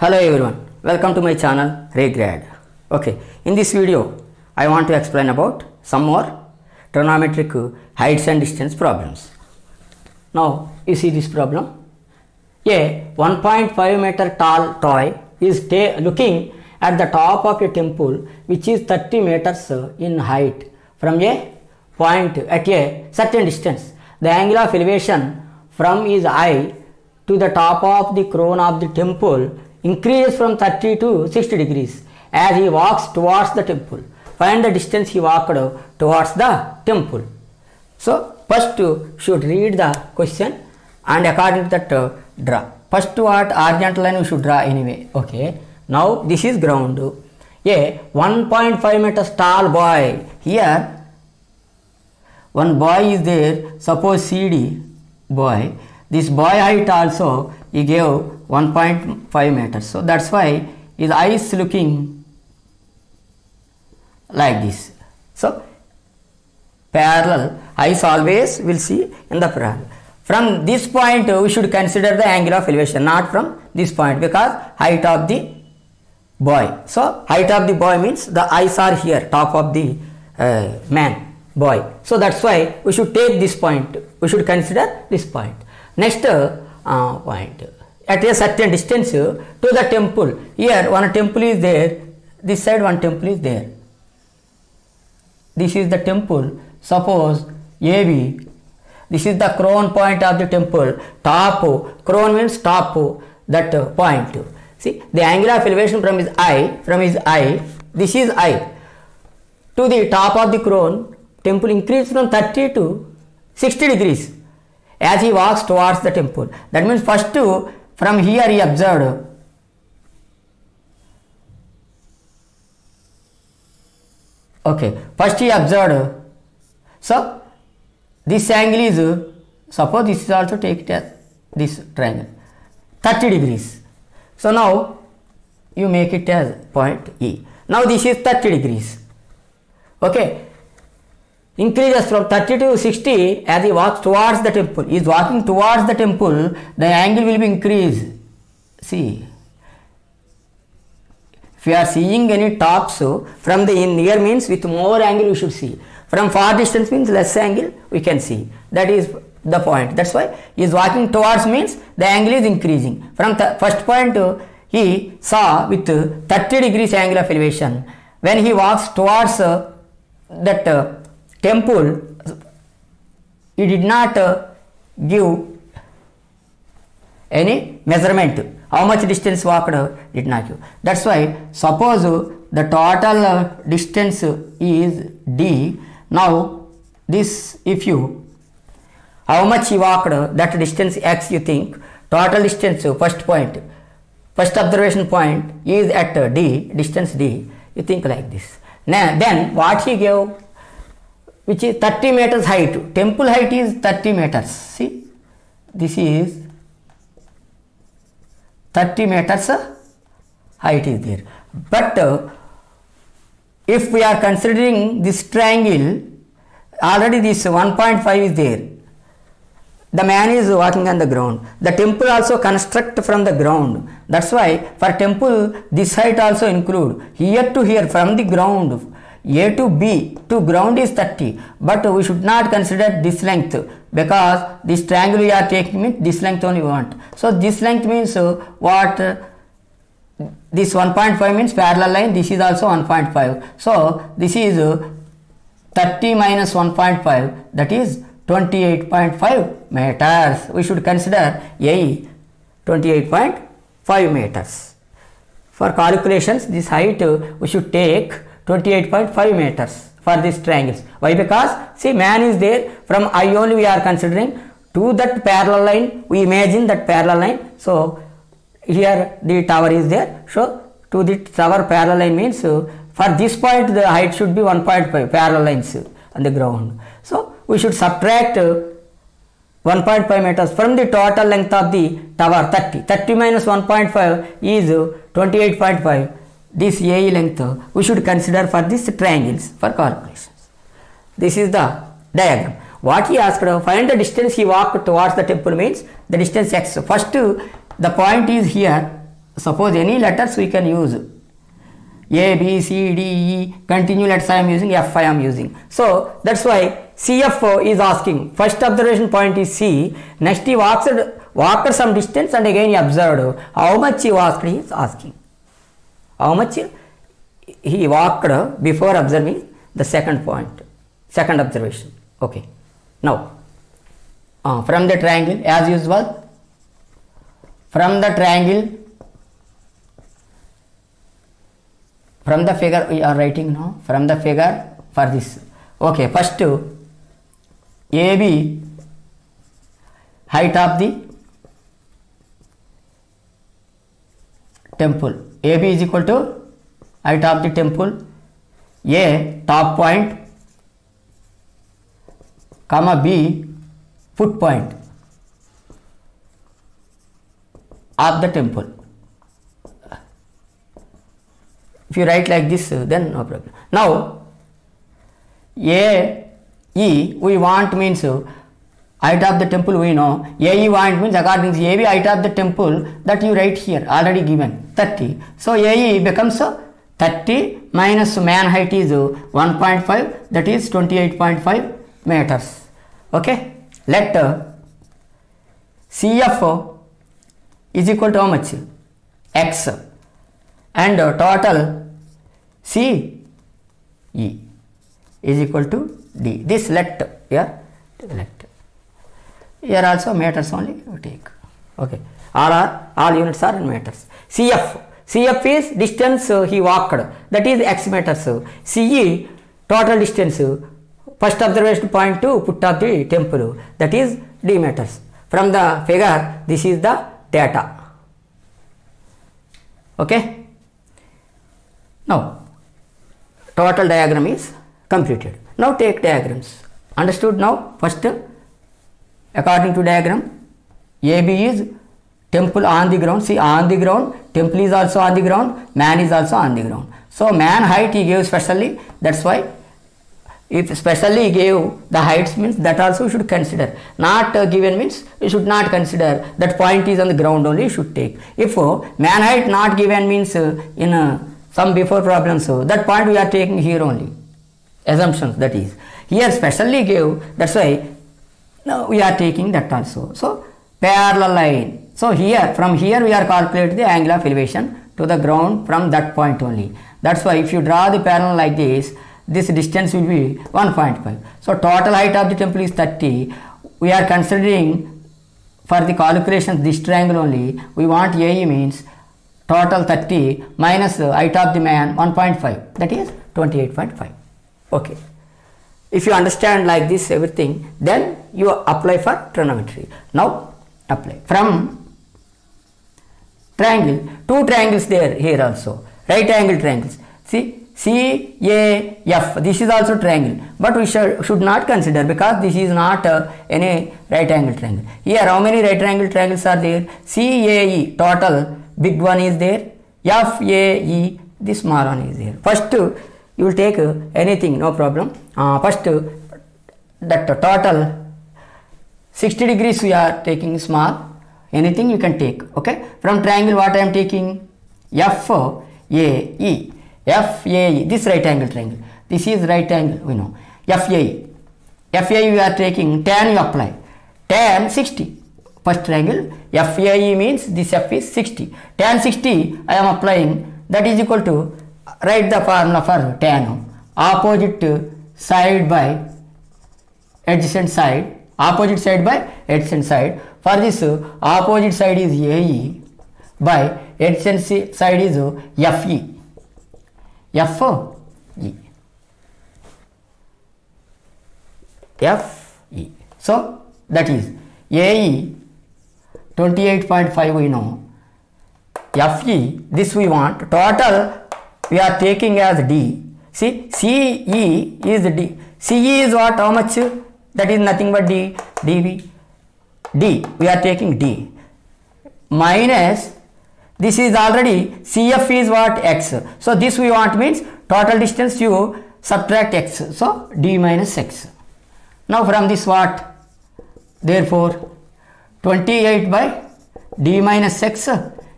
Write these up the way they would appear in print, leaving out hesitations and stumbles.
Hello everyone, welcome to my channel RayGrad. Okay, in this video I want to explain about some more trigonometric heights and distance problems. Now you see this problem. A 1.5 meter tall toy is looking at the top of a temple which is 30 meters in height from a point at a certain distance. The angle of elevation from his eye to the top of the crown of the temple increases from 30 to 60 degrees as he walks towards the temple. Find the distance he walked towards the temple. So first should read the question and according to that draw. First what horizontal line we should draw anyway. Okay. Now this is ground. A 1.5 meters tall boy. Here one boy is there. Suppose CD boy. This boy height also he gave 1.5 meters. So that's why his eye is looking like this. So parallel eyes always will see in the parallel. From this point we should consider the angle of elevation, not from this point, because height of the boy. So height of the boy means the eyes are here, top of the man, boy. So that's why we should take this point. We should consider this point. Next point. At a certain distance to the temple. Here one temple is there. This side one temple is there. This is the temple. Suppose AB. This is the crown point of the temple. Top. Crown means top. That point. See the angle of elevation from his eye. This is eye. To the top of the crown. Temple increases from 30 to 60 degrees as he walks towards the temple. That means first from here he observed. Okay, first he observed. So this angle is, suppose this is also take it as this triangle, 30 degrees. So now you make it as point E. Now this is 30 degrees. Okay. Increases from 30 to 60 as he walks towards the temple. He is walking towards the temple, the angle will be increased. See, if you are seeing any tops from the near means with more angle we should see. From far distance means less angle we can see. That is the point. That's why he is walking towards means the angle is increasing. From the first point he saw with 30 degrees angle of elevation. When he walks towards that temple, he did not give any measurement. How much distance walked did not give. That's why suppose the total distance is D. Now this, if you how much he walked, that distance X you think, total distance first point, first observation point is at D, distance D, you think like this. Now then what he gave, which is 30 meters height. Temple height is 30 meters. See, this is 30 meters height is there. But if we are considering this triangle, already this 1.5 is there. The man is walking on the ground. The temple also construct from the ground. That's why for temple this height also include. Here to here from the ground, A to B to ground is 30, but we should not consider this length because this triangle we are taking means this length only we want. So this length means what? This 1.5 means parallel line, this is also 1.5. So this is 30 minus 1.5, that is 28.5 meters. We should consider A 28.5 meters. For calculations this height we should take 28.5 meters for these triangles. Why? Because see man is there, from eye only we are considering, to that parallel line we imagine that parallel line. So here the tower is there. So to the tower parallel line means for this point the height should be 1.5 parallel lines on the ground. So we should subtract 1.5 meters from the total length of the tower 30. 30 minus 1.5 is 28.5. This AE length we should consider for these triangles for calculations. This is the diagram. What he asked, find the distance he walked towards the temple means the distance X. First the point is here, suppose any letters we can use. A, B, C, D, E, continue letters I am using, F I am using. So that's why CF is asking. First observation point is C. Next he walked some distance and again he observed. How much he walked he is asking. How much he walked before observing the second point, second observation. Okay. Now, from the triangle as usual, from the triangle, from the figure we are writing now, from the figure for this. Okay, first AB, height of the temple. AB is equal to height of the temple. A, top point, comma B, foot point of the temple. If you write like this, then no problem. Now, A, E, we want means height of the temple we know. AE want means according to AB height of the temple that you write here already given 30. So, AE becomes 30 minus man height is 1.5, that is 28.5 meters. Okay. Let CF is equal to how much? X, and total CE is equal to D. This let here, let here also meters only you take. Okay. All units are in meters. CF is distance he walked, that is X meters. CE total distance first observation point to foot of the temple, that is D meters. From the figure this is the data. Okay. Now total diagram is completed. Now take diagrams. Understood now? First, according to diagram, AB is temple on the ground. See, on the ground, temple is also on the ground, man is also on the ground. So man height he gave specially. That's why if specially he gave the heights means that also you should consider. Not given means you should not consider. That point is on the ground only you should take. If man height not given means in some before problems, that point we are taking here only. Assumptions, that is. Here specially gave, that's why now we are taking that also. So parallel line. So here, from here we are calculating the angle of elevation to the ground from that point only. That's why if you draw the parallel like this distance will be 1.5. So total height of the temple is 30. We are considering for the calculations this triangle only. We want AE means total 30 minus height of the man 1.5, that is 28.5. Okay. If you understand like this everything, then you apply for trigonometry. Now apply. From triangle, two triangles there here also, right angle triangles. See, CAF, this is also triangle, but we should not consider because this is not any right angle triangle. Here how many right angle triangles are there? CAE, total big one is there. FAE, the small one is there. First you will take anything, no problem. First that total 60 degrees we are taking small, anything you can take. Okay. From triangle what I am taking? FAE. FAE, this right angle triangle. This is right angle, we know. FAE. FAE we are taking, tan you apply. Tan 60. First triangle, FAE means this F is 60. Tan 60 I am applying, that is equal to, write the formula for tan. Opposite side by adjacent side. Opposite side by adjacent side. For this opposite side is AE by adjacent side is FE. FE. FE. So that is AE 28.5 we know. FE, this we want. Total we are taking as D. See, CE is D. CE is what? How much? That is nothing but D. DB. D. We are taking D. Minus, this is already, CF is what? X. So this we want means total distance you subtract X. So D minus X. Now from this what? Therefore 28 by D minus X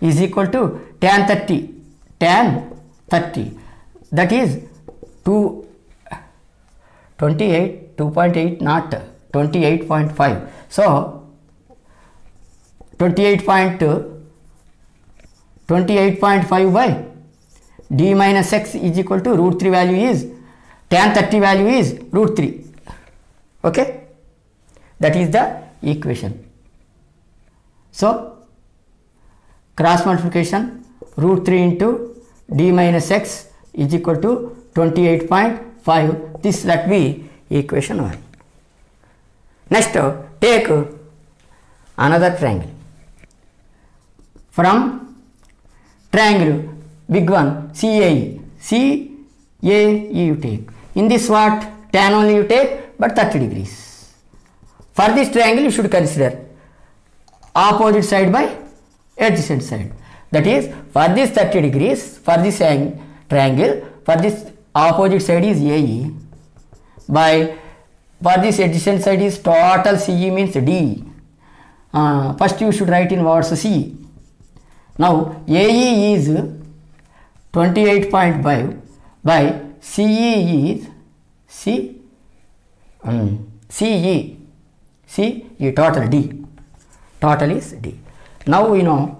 is equal to tan 30, that is 2.8 not 28.5. So 28.5 by d minus x is equal to root 3 value is tan 30 value is root 3. Okay, that is the equation. So cross multiplication root 3 into d minus x is equal to 28.5. This let be equation 1. Next, take another triangle. From triangle big one CAE you take. In this what? Tan only you take, but 30 degrees. For this triangle you should consider opposite side by adjacent side. That is, for this 30 degrees, for this triangle, for this opposite side is AE, by for this adjacent side is total CE means D. First you should write in words C. Now AE is 28.5 by CE is CE total D. Total is D. Now we know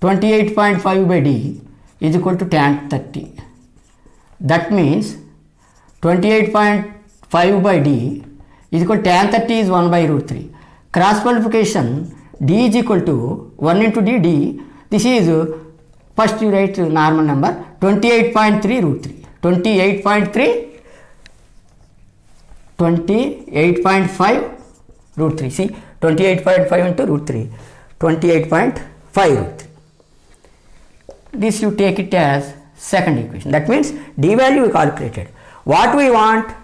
28.5 by D is equal to tan 30. That means 28.5 by D is equal to tan 30 is 1 by root 3. Cross multiplication D is equal to 1 into D. This is first you write normal number 28.3 root 3. 28.5 root 3. See, 28.5 into root 3. 28.5 root 3. This you take it as second equation. That means D value we calculated. What we want?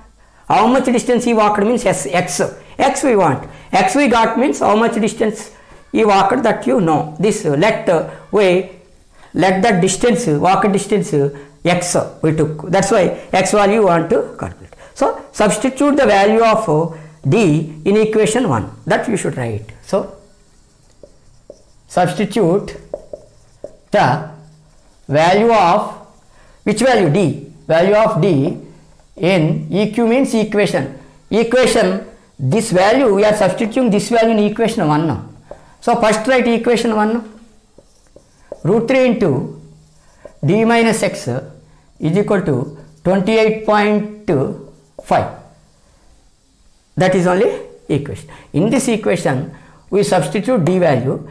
How much distance he walked means x. X we want. X we got means how much distance he walked, that you know. This let that distance, walk distance x we took. That's why x value you want to calculate. So substitute the value of D in equation 1. That you should write. So substitute the value of which value? D. Value of D in EQ means equation. This value we are substituting this value in equation 1 now. So first write equation 1. Root 3 into D minus x is equal to 28.5. That is only equation. In this equation we substitute D value.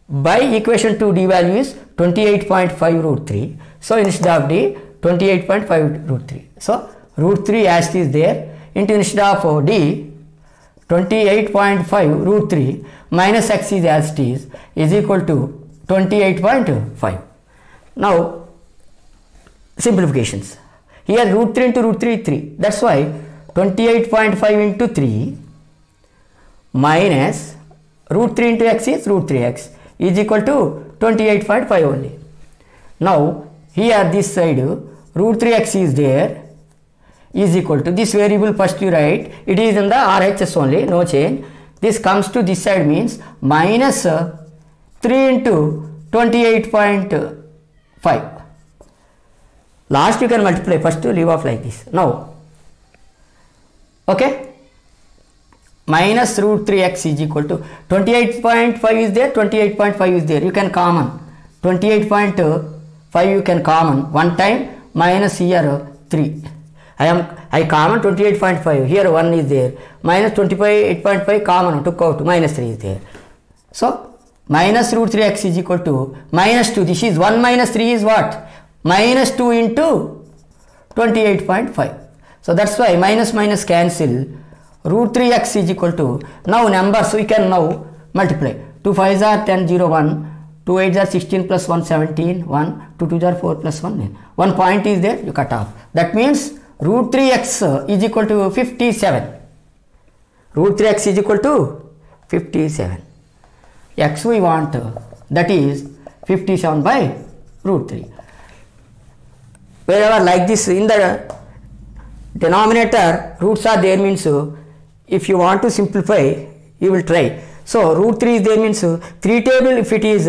By equation 2 D value is 28.5 root 3. So instead of D 28.5 root 3. So root 3 as it is there into instead of D 28.5 root 3 minus x is as it is equal to 28.5. Now simplifications. Here root 3 into root 3 3. That's why 28.5 into 3 minus root 3 into x is root 3x is equal to 28.5 only. Now here this side root 3x is there is equal to this variable first you write, it is in the RHS only, no change. This comes to this side means minus 3 into 28.5. Last you can multiply, first you leave off like this. Now okay, minus root 3x is equal to 28.5 is there, 28.5 is there, you can common 28.5 you can common one time minus here 3. I common 28.5, here 1 is there, minus 28.5 common took out, minus 3 is there. So minus root 3x is equal to minus 2. This is 1 minus 3 is what? Minus 2 into 28.5. So that's why minus minus cancel. Root 3x is equal to, now numbers we can now multiply. 2 5s are 10 0 1, 2 8s are 16 plus 1 17 1, 2 2s are 4 plus 1 9. One point is there, you cut off. That means root 3x is equal to 57. Root 3x is equal to 57. X we want, that is 57 by root 3. Wherever like this in the denominator roots are there means if you want to simplify you will try. So root 3 is there means 3 table if it is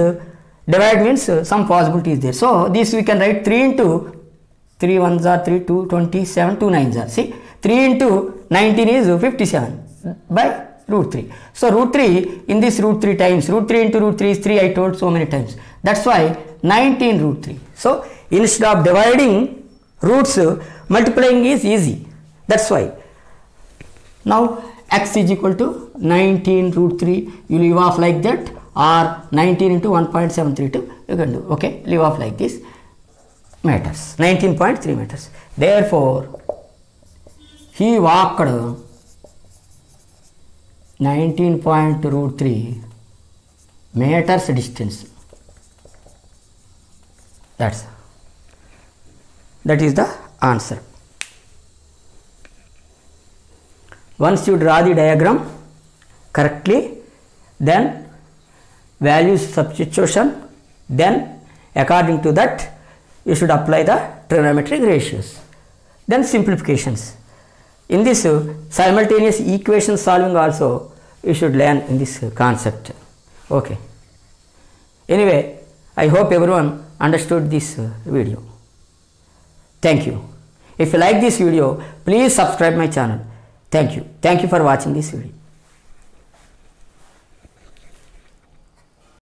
divide means some possibility is there. So this we can write 3 into 3 1s are 3, 2 27, 2 9s are. See, 3 into 19 is 57 by root 3. So root 3 in this root 3 times, root 3 into root 3 is 3, I told so many times. That's why 19 root 3. So instead of dividing roots, multiplying is easy. That's why. Now x is equal to 19 root 3. You leave off like that, or 19 into 1.732. You can do. Okay, leave off like this. Meters. 19.3 meters. Therefore, he walked 19.3 meters distance. That is the answer. Once you draw the diagram correctly, then values substitution, then according to that you should apply the trigonometric ratios, then simplifications. In this simultaneous equation solving also you should learn in this concept. Okay. Anyway, I hope everyone understood this video. Thank you. If you like this video, please subscribe my channel. Thank you. Thank you for watching this video.